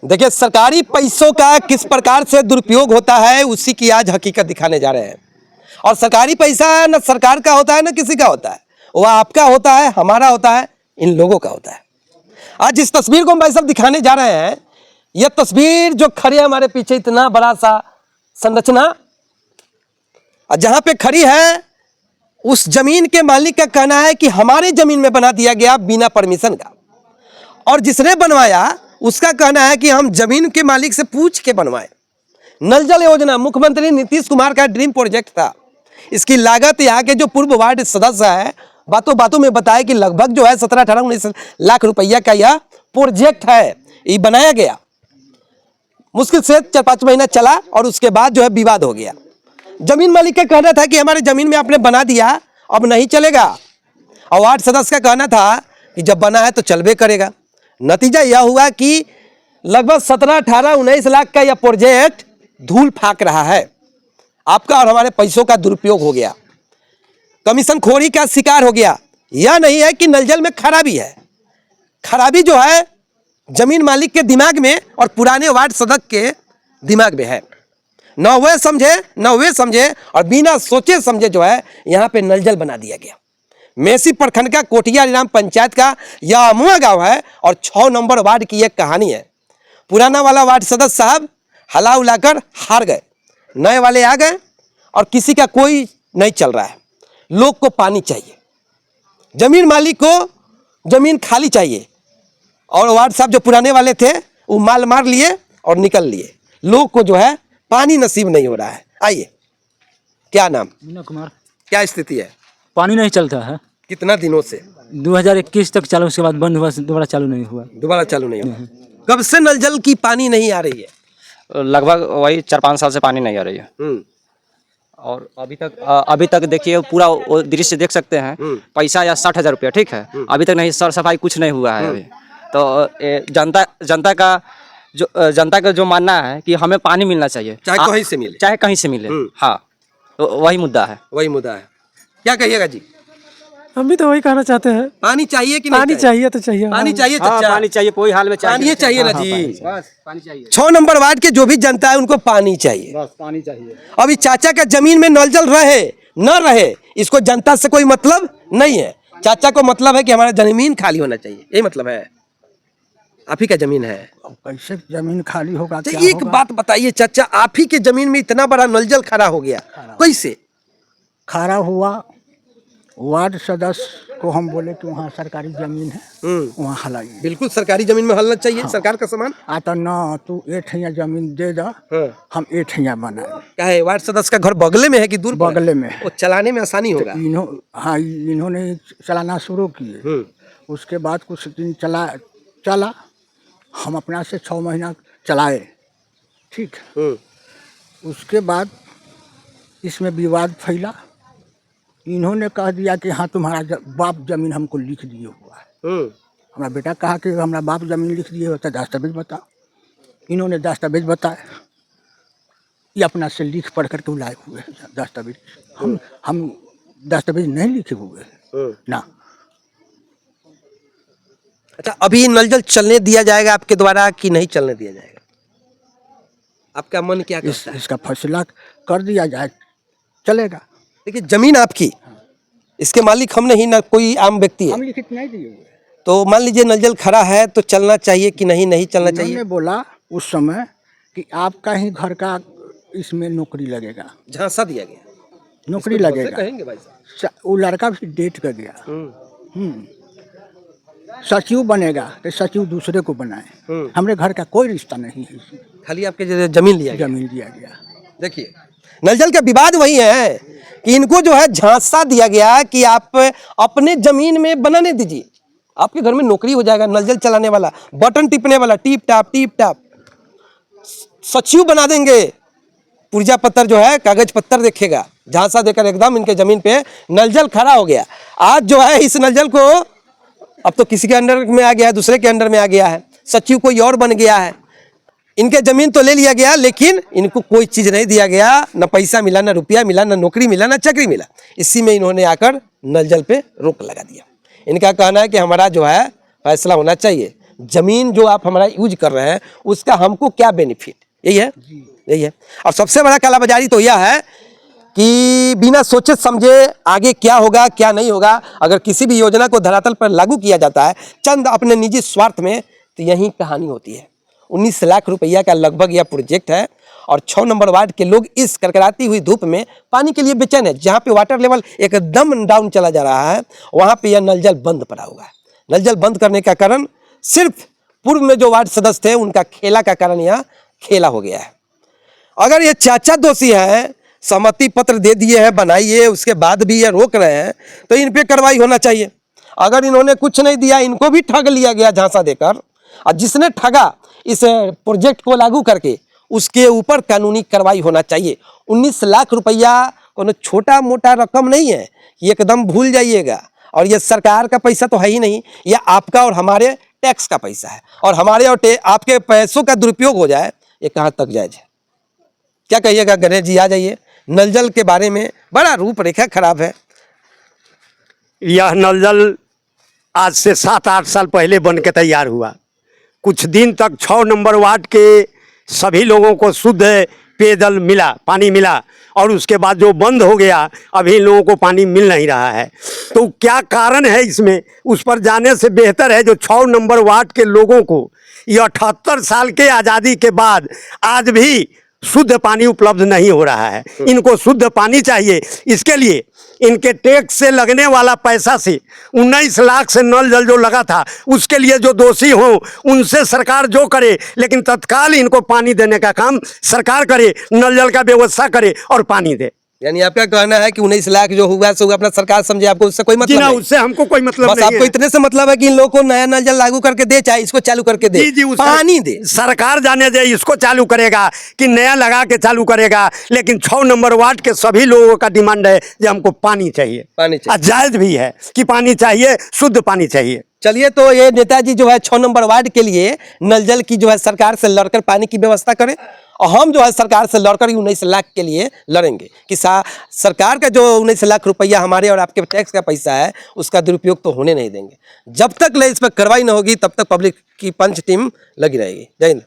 देखिए, सरकारी पैसों का किस प्रकार से दुरुपयोग होता है उसी की आज हकीकत दिखाने जा रहे हैं। और सरकारी पैसा न सरकार का होता है न किसी का होता है, वह आपका होता है, हमारा होता है, इन लोगों का होता है। आज जिस तस्वीर को हम भाई साहब दिखाने जा रहे हैं, यह तस्वीर जो खड़ी है हमारे पीछे, इतना बड़ा सा संरचना, और जहां पे खड़ी है उस जमीन के मालिक का कहना है कि हमारे जमीन में बना दिया गया बिना परमिशन का, और जिसने बनवाया उसका कहना है कि हम जमीन के मालिक से पूछ के बनवाए। नल जल योजना मुख्यमंत्री नीतीश कुमार का ड्रीम प्रोजेक्ट था। इसकी लागत यहाँ के जो पूर्व वार्ड सदस्य है बातों बातों में बताया कि लगभग जो है 17-18-19 लाख रुपया का यह प्रोजेक्ट है। ये बनाया गया, मुश्किल से 4-5 महीना चला और उसके बाद जो है विवाद हो गया। जमीन मालिक का कहना था कि हमारे जमीन में आपने बना दिया, अब नहीं चलेगा। और वार्ड सदस्य का कहना था कि जब बना है तो चलबे करेगा। नतीजा यह हुआ कि लगभग 17-18-19 लाख का यह प्रोजेक्ट धूल फाक रहा है। आपका और हमारे पैसों का दुरुपयोग हो गया, कमीशन खोरी का शिकार हो गया। यह नहीं है कि नल जल में खराबी है, खराबी जो है जमीन मालिक के दिमाग में और पुराने वार्ड सदस्य के दिमाग में है। न वे समझे और बिना सोचे समझे जो है यहाँ पे नल जल बना दिया गया। मेसी प्रखंड का कोटिया राम पंचायत का यह अमुआ गांव है और 6 नंबर वार्ड की एक कहानी है। पुराना वाला वार्ड सदस्य साहब हला उलाकर हार गए, नए वाले आ गए और किसी का कोई नहीं चल रहा है। लोग को पानी चाहिए, जमीन मालिक को जमीन खाली चाहिए, और वार्ड साहब जो पुराने वाले थे वो माल मार लिए और निकल लिए। लोग को जो है पानी नसीब नहीं हो रहा है। आइए, क्या नाम? मीना कुमार। क्या स्थिति है? पानी नहीं चलता है। कितना दिनों से? 2021 तक चालू, उसके बाद बंद हुआ, दोबारा चालू नहीं हुआ। दोबारा चालू नहीं हुआ। कब से नल जल की पानी नहीं आ रही है? लगभग वही 4-5 साल से पानी नहीं आ रही है। और अभी तक देखिए पूरा वो दृश्य देख सकते हैं। पैसा या 60,000 रुपया, ठीक है, अभी तक नहीं, सर सफाई कुछ नहीं हुआ है अभी। तो जनता का जो मानना है कि हमें पानी मिलना चाहिए, चाहे कहीं से मिले, चाहे कहीं से मिले। हाँ, तो वही मुद्दा है। क्या कहिएगा जी? हम भी तो वही कहना चाहते हैं, पानी चाहिए कि नहीं? पानी चाहिए तो चाहिए, पानी चाहिए, पानी चाहिए, कोई हाल में पानी चाहिए ना जी। बस पानी चाहिए। 6 नंबर वार्ड के जो भी जनता है उनको पानी चाहिए, बस पानी चाहिए। अभी चाचा का जमीन में नल जल रहे न रहे, इसको जनता से कोई मतलब नहीं है। चाचा को मतलब है कि हमारा जमीन खाली होना चाहिए, यही मतलब है। आप ही का जमीन है, कैसे जमीन खाली होगा? तो एक बात बताइए चाचा, आप ही के जमीन में इतना बड़ा नल जल खड़ा हो गया, कैसे खड़ा हुआ? वार्ड सदस्य को हम बोले कि वहाँ सरकारी जमीन है, वहाँ हलाइए। बिल्कुल सरकारी जमीन में हलना चाहिए। सरकार का सामान आता ना, तू 8 जमीन दे दा, हम 8 बनाए। क्या है? वार्ड सदस्य का घर बगले में है कि दूर? बगले में है। वो चलाने में आसानी होगा। इन्होंने चलाना शुरू किए, उसके बाद कुछ दिन चला, हम अपना से 6 महीना चलाए, ठीक। उसके बाद इसमें विवाद फैला। इन्होंने कह दिया कि हाँ तुम्हारा बाप जमीन हमको लिख दिए हुआ है। हमारा बेटा कहा कि हमारा बाप जमीन लिख दिए होता, दस्तावेज बता। इन्होंने दस्तावेज बताए, ये अपना से लिख पढ़ करके लाए हुए हैं दस्तावेज। हम दस्तावेज नहीं लिखे हुए ना। अच्छा, अभी नल जल चलने दिया जाएगा आपके द्वारा कि नहीं चलने दिया जाएगा? आपका मन क्या कहता है? इसका फैसला कर दिया जाए, चलेगा। देखिए, जमीन आपकी, इसके मालिक हम नहीं, ना कोई आम व्यक्ति है। हम लिखित नहीं दिए हुए। तो मान लीजिए नल जल खड़ा है तो चलना चाहिए कि नहीं चलना चाहिए? उन्होंने बोला उस समय कि आपका ही घर का इसमें नौकरी लगेगा, झांसा दिया गया, नौकरी लगेगा। कहेंगे भाई साहब। वो लड़का भी डेट कर गया। सचिव बनेगा तो सचिव दूसरे को बनाए। हमारे घर का कोई रिश्ता नहीं है इसमें, खाली आपके जमीन लिया गया। देखिए, नल जल का विवाद वही है कि इनको जो है झांसा दिया गया कि आप अपने जमीन में बनाने दीजिए, आपके घर में नौकरी हो जाएगा, नल जल चलाने वाला, बटन टिपने वाला, टीप टाप सचिव बना देंगे। पुर्जा पत्तर जो है कागज पत्तर देखेगा, झांसा देकर एकदम इनके जमीन पे नल जल खड़ा हो गया। आज जो है इस नल जल को अब तो किसी के अंडर में आ गया है, दूसरे के अंडर में आ गया है, सचिव कोई और बन गया है। इनके जमीन तो ले लिया गया, लेकिन इनको कोई चीज नहीं दिया गया, न पैसा मिला, न रुपया मिला, न नौकरी मिला, न चाकरी मिला। इसी में इन्होंने आकर नल जल पे रोक लगा दिया। इनका कहना है कि हमारा जो है फैसला होना चाहिए, जमीन जो आप हमारा यूज कर रहे हैं उसका हमको क्या बेनिफिट, यही है, यही है। और सबसे बड़ा कालाबाजारी तो यह है कि बिना सोचे समझे आगे क्या होगा क्या नहीं होगा, अगर किसी भी योजना को धरातल पर लागू किया जाता है चंद अपने निजी स्वार्थ में, तो यही कहानी होती है। 19 लाख रुपया का लगभग यह प्रोजेक्ट है और 6 नंबर वार्ड के लोग इस करकराती हुई धूप में पानी के लिए बेचैन है। जहाँ पे वाटर लेवल एकदम डाउन चला जा रहा है वहाँ पे यह नल जल बंद पड़ा हुआ है। नल जल बंद करने का कारण सिर्फ पूर्व में जो वार्ड सदस्य थे उनका खेला का कारण यह खेला हो गया है। अगर ये चाचा दोषी हैं, सहमति पत्र दे दिए हैं बनाइए, उसके बाद भी ये रोक रहे हैं, तो इन पे कार्रवाई होना चाहिए। अगर इन्होंने कुछ नहीं दिया, इनको भी ठग लिया गया झांसा देकर, और जिसने ठगा इस प्रोजेक्ट को लागू करके उसके ऊपर कानूनी कार्रवाई होना चाहिए। 19 लाख रुपया कोनो छोटा मोटा रकम नहीं है, ये एकदम भूल जाइएगा। और ये सरकार का पैसा तो है ही नहीं, ये आपका और हमारे टैक्स का पैसा है, और हमारे और आपके पैसों का दुरुपयोग हो जाए, ये कहाँ तक जायज है? क्या कहिएगा गणेश जी? आ जाइए। नल जल के बारे में बड़ा रूपरेखा खराब है। यह नल जल आज से 7-8 साल पहले बन के तैयार हुआ। कुछ दिन तक 6 नंबर वार्ड के सभी लोगों को शुद्ध पेयजल मिला, पानी मिला, और उसके बाद जो बंद हो गया अभी लोगों को पानी मिल नहीं रहा है। तो क्या कारण है इसमें, उस पर जाने से बेहतर है जो 6 नंबर वार्ड के लोगों को यह 78 साल के आज़ादी के बाद आज भी शुद्ध पानी उपलब्ध नहीं हो रहा है। इनको शुद्ध पानी चाहिए। इसके लिए इनके टैक्स से लगने वाला पैसा से 19 लाख से नल जल जो लगा था, उसके लिए जो दोषी हों उनसे सरकार जो करे, लेकिन तत्काल इनको पानी देने का काम सरकार करे, नल जल का व्यवस्था करे और पानी दे। यानी आपका कहना है कि 19 लाख जो हुआ सो अपना सरकार समझे, आपको उससे कोई मतलब नहीं? उससे हमको कोई मतलब बस नहीं आपको है। इतने से मतलब है कि इन लोगों को नया नल जल लागू करके दे, चाहे इसको चालू करके दे, पानी दे। सरकार जाने दे इसको चालू करेगा कि नया लगा के चालू करेगा, लेकिन 6 नंबर वार्ड के सभी लोगों का डिमांड है कि हमको पानी चाहिए, पानी चाहिए। जायज भी है कि पानी चाहिए, शुद्ध पानी चाहिए। चलिए, तो ये नेताजी जो है 6 नंबर वार्ड के लिए नल जल की जो है सरकार से लड़कर पानी की व्यवस्था करें, और हम जो है सरकार से लड़कर 19 लाख के लिए लड़ेंगे कि सरकार का जो 19 लाख रुपया हमारे और आपके टैक्स का पैसा है उसका दुरुपयोग तो होने नहीं देंगे। जब तक इस पर कार्रवाई न होगी तब तक पब्लिक की पंच टीम लगी रहेगी। जय हिंद।